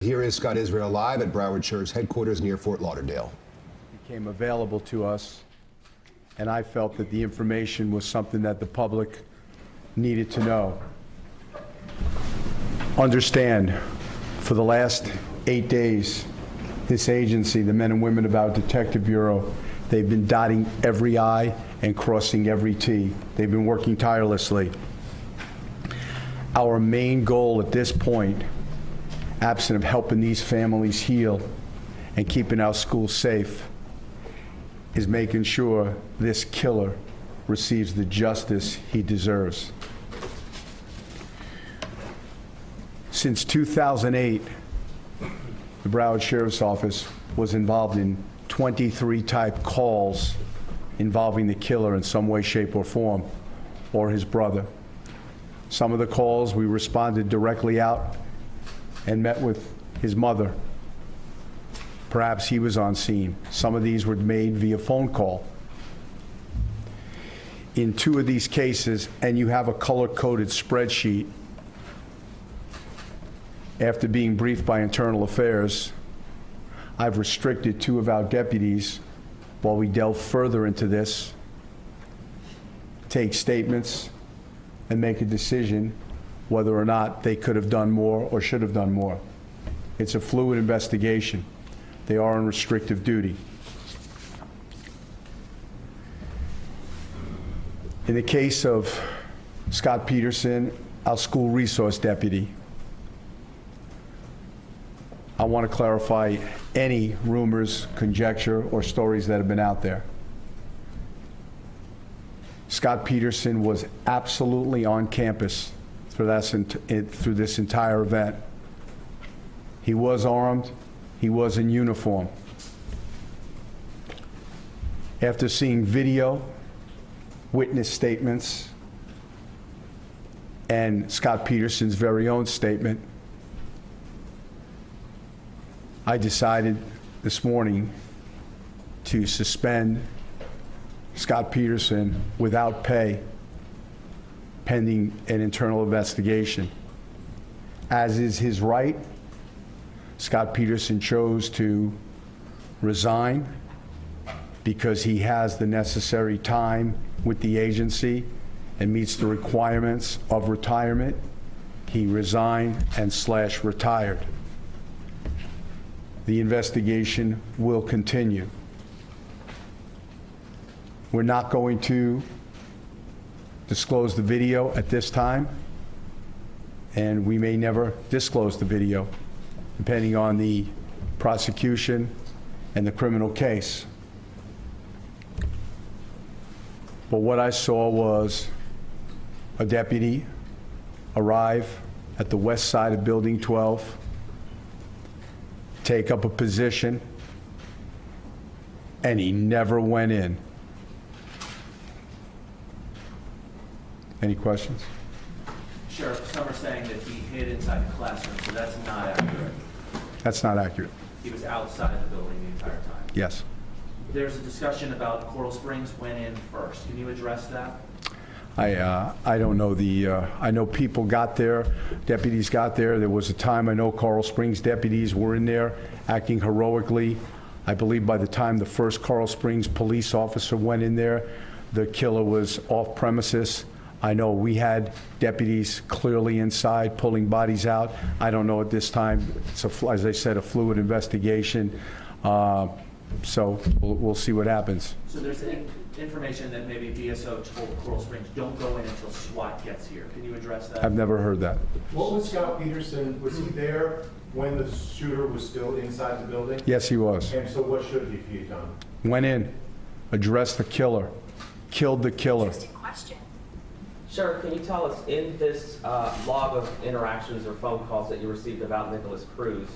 Here is Scott Israel live at Broward Sheriff's headquarters near Fort Lauderdale. Became available to us, and I felt that the information was something that the public needed to know. Understand, for the last 8 days, this agency, the men and women of our Detective Bureau, they've been dotting every I and crossing every T. They've been working tirelessly. Our main goal at this point, absent of helping these families heal and keeping our schools safe, is making sure this killer receives the justice he deserves. Since 2008, the Broward Sheriff's Office was involved in 23 type calls involving the killer in some way, shape, or form, or his brother. Some of the calls we responded directly out and met with his mother. Perhaps he was on scene. Some of these were made via phone call. In 2 of these cases, and you have a color-coded spreadsheet, after being briefed by Internal Affairs, I've restricted 2 of our deputies while we delve further into this, take statements, and make a decision whether or not they could have done more or should have done more. It's a fluid investigation. They are on restrictive duty. In the case of Scott Peterson, our school resource deputy, I want to clarify any rumors, conjecture, or stories that have been out there. Scott Peterson was absolutely on campus through this entire event. He was armed. He was in uniform. After seeing video, witness statements, and Scott Peterson's very own statement, I decided this morning to suspend Scott Peterson without pay pending an internal investigation. As is his right, Scott Peterson chose to resign because he has the necessary time with the agency and meets the requirements of retirement. He resigned and /retired. The investigation will continue. We're not going to disclose the video at this time, and we may never disclose the video, depending on the prosecution and the criminal case. But what I saw was a deputy arrive at the west side of Building 12, take up a position, and he never went in. Any questions? Sheriff, some are saying that he hid inside the classroom, so that's not accurate. That's not accurate. He was outside the building the entire time. Yes. There's a discussion about Coral Springs went in first. Can you address that? I don't know I know people got there, deputies got there. There was a time I know Coral Springs deputies were in there acting heroically. I believe by the time the first Coral Springs police officer went in there, the killer was off premises. I know we had deputies clearly inside pulling bodies out. I don't know at this time. It's, as I said, a fluid investigation. So we'll see what happens. So there's information that maybe BSO told Coral Springs, don't go in until SWAT gets here. Can you address that? I've never heard that. What was Scott Peterson, was he there when the shooter was still inside the building? Yes, he was. And so what should he have done? Went in, addressed the killer, killed the killer. Interesting question. Sheriff, can you tell us, in this log of interactions or phone calls that you received about Nicholas Cruz,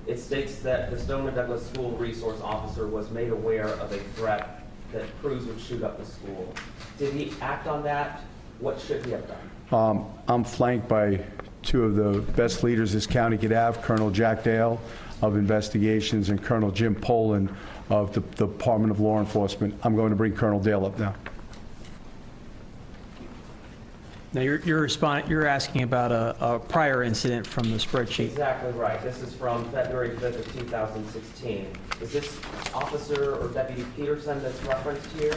it states that the Stoneman Douglas School Resource Officer was made aware of a threat that Cruz would shoot up the school. Did he act on that? What should he have done? I'm flanked by 2 of the best leaders this county could have, Colonel Jack Dale of Investigations and Colonel Jim Poland of the Department of Law Enforcement. I'm going to bring Colonel Dale up now. Now, you're asking about a prior incident from the spreadsheet. Exactly right. This is from February 5th of 2016. Is this Officer or Deputy Peterson that's referenced here?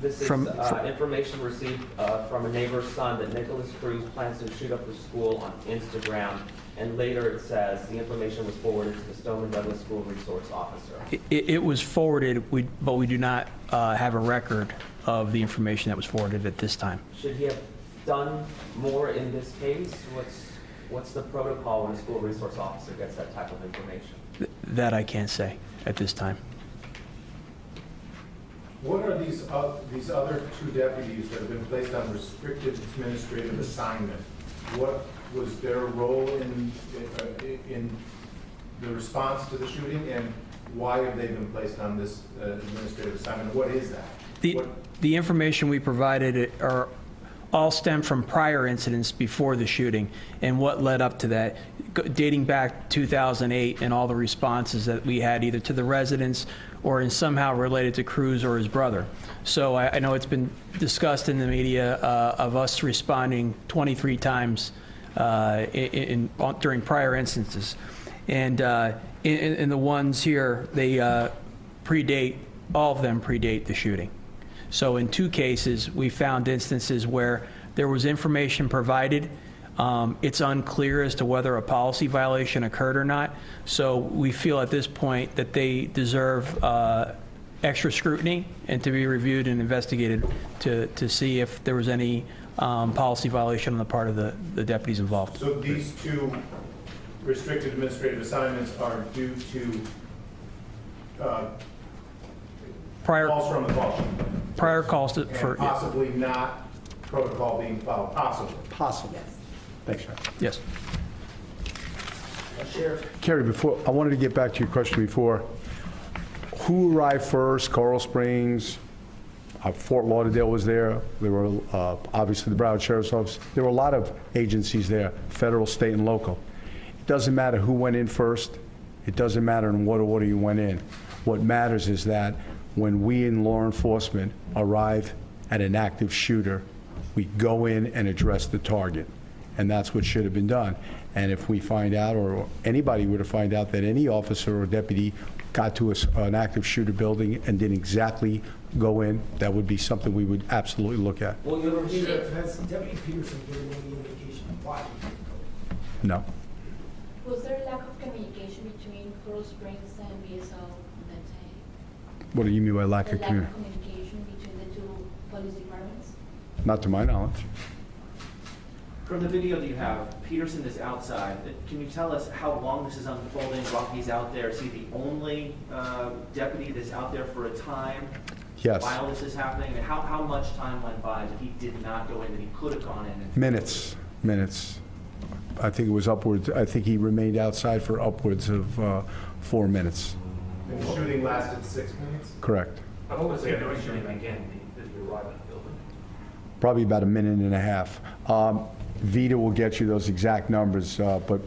This is information received from a neighbor's son that Nicholas Cruz plans to shoot up the school on Instagram. And later it says the information was forwarded to the Stoneman Douglas School Resource Officer. It was forwarded, but we do not have a record of the information that was forwarded at this time. Should he have done more in this case? What's the protocol when a school resource officer gets that type of information? That I can't say at this time. What are these other two deputies that have been placed on restricted administrative assignment? What was their role in the response to the shooting, and why have they been placed on this administrative assignment? What is that? The information we provided are all stem from prior incidents before the shooting and what led up to that, dating back 2008 and all the responses that we had either to the residents or in somehow related to Cruz or his brother. So I know it's been discussed in the media of us responding 23 times during prior instances. And in the ones here, they predate, all of them predate the shooting. So in two cases, we found instances where there was information provided. It's unclear as to whether a policy violation occurred or not. So we feel at this point that they deserve extra scrutiny and to be reviewed and investigated to see if there was any policy violation on the part of the deputies involved. So these two restricted administrative assignments are due to calls from the call sheet. Prior calls to, And possibly not protocol being followed, possibly. Possible. Thanks, sir. yes. Kerry, I wanted to get back to your question before. Who arrived first? Coral Springs? Fort Lauderdale was there. There were obviously the Broward Sheriff's Office. There were a lot of agencies there, federal, state, and local. It doesn't matter who went in first. It doesn't matter in what order you went in. What matters is that when we in law enforcement arrive at an active shooter, we go in and address the target. And that's what should have been done. And if we find out, or anybody were to find out that any officer or deputy got to an active shooter building and didn't exactly go in, that would be something we would absolutely look at. Well, you repeat it. Has Deputy Peterson given any indication of why he didn't go? No. Was there a lack of communication between Coral Springs and BSO on that day? What do you mean by lack The of lack communication? of communication between the two police departments? Not to my knowledge. From the video that you have, Peterson is outside. Can you tell us how long this is unfolding while he's out there? Is he the only deputy that's out there for a time Yes. while this is happening? And how much time went by that he did not go in, that he could have gone in? And Minutes. I think it was upwards. I think he remained outside for upwards of 4 minutes. And the shooting lasted 6 minutes? Correct. What was the shooting again? Did you arrive at the building? Probably about a minute and a half. Vita will get you those exact numbers, but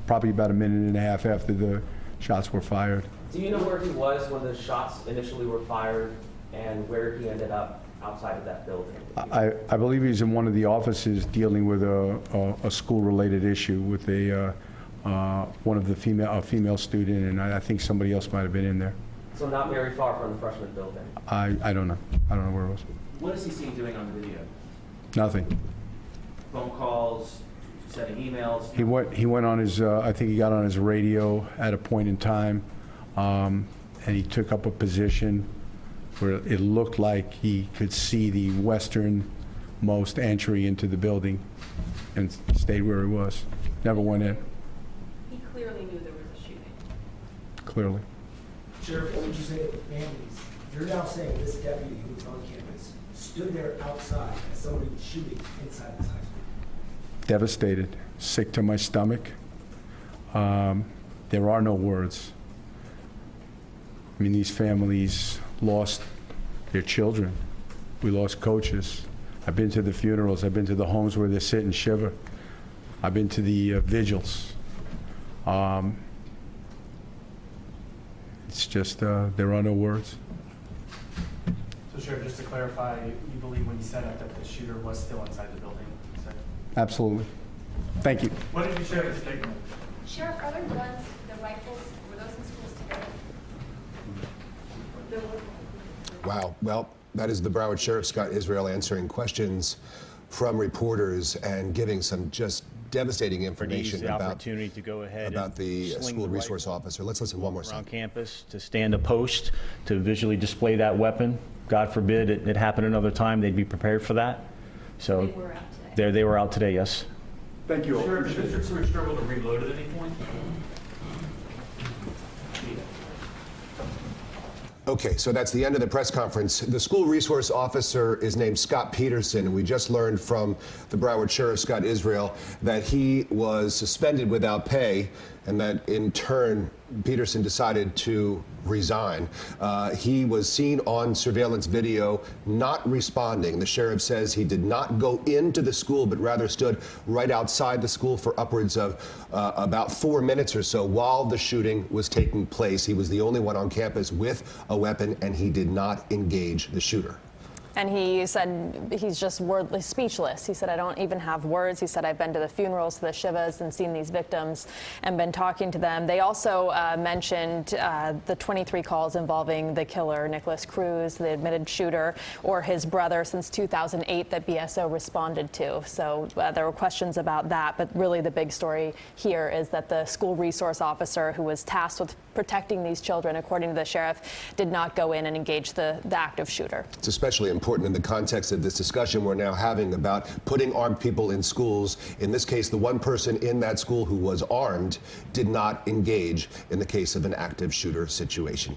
probably about a minute and a half after the shots were fired. Do you know where he was when the shots initially were fired and where he ended up outside of that building? I believe he's in one of the offices dealing with a school-related issue with one of the female student, and I think somebody else might have been in there. So not very far from the freshman building. I don't know. I don't know where it was. what is he seen doing on the video? Nothing. Phone calls, sending emails? He went on his, I think he got on his radio at a point in time, and he took up a position where it looked like he could see the westernmost entry into the building and stayed where he was. Never went in, He clearly knew there was a shooting. clearly. Sheriff, what would you say to the families? You're now saying this deputy who was on campus stood there outside as somebody was shooting inside this high school. Devastated, sick to my stomach. There are no words. I mean, these families lost their children. We lost coaches. I've been to the funerals. I've been to the homes where they sit and shiver. I've been to the vigils. It's just, there are no words. So Sheriff, just to clarify, you believe when you said it that the shooter was still inside the building? Is that- Absolutely. Thank you. What did you share with the statement? Sheriff, are there guns, the rifles, were those in schools together? Wow. Well, that is the Broward Sheriff, Scott Israel, answering questions from reporters and giving some just devastating for information the about opportunity to go ahead about the and sling school the resource rifle officer. Let's listen one more around time. campus, to stand a post, to visually display that weapon. God forbid it happened another time, they'd be prepared for that. So They were out today. they were out today, yes. Thank you. Sheriff, did Mr. Cruz struggle to reload at any point? Okay, so that's the end of the press conference. The school resource officer is named Scott Peterson, and we just learned from the Broward Sheriff, Scott Israel, that he was suspended without pay, and that in turn, Peterson decided to resign. He was seen on surveillance video not responding. The sheriff says he did not go into the school, but rather stood right outside the school for upwards of about 4 minutes or so while the shooting was taking place. He was the only one on campus with a weapon, and he did not engage the shooter. And he said he's just wordless, speechless. He said, I don't even have words. He said, I've been to the funerals, to the Shivas, and seen these victims and been talking to them. They also mentioned the 23 calls involving the killer, Nicholas Cruz, the admitted shooter, or his brother since 2008 that BSO responded to. So there were questions about that. But really the big story here is that the school resource officer who was tasked with protecting these children, according to the sheriff, did not go in and engage the active shooter. It's especially important in the context of this discussion we're now having about putting armed people in schools. In this case, the one person in that school who was armed did not engage in the case of an active shooter situation.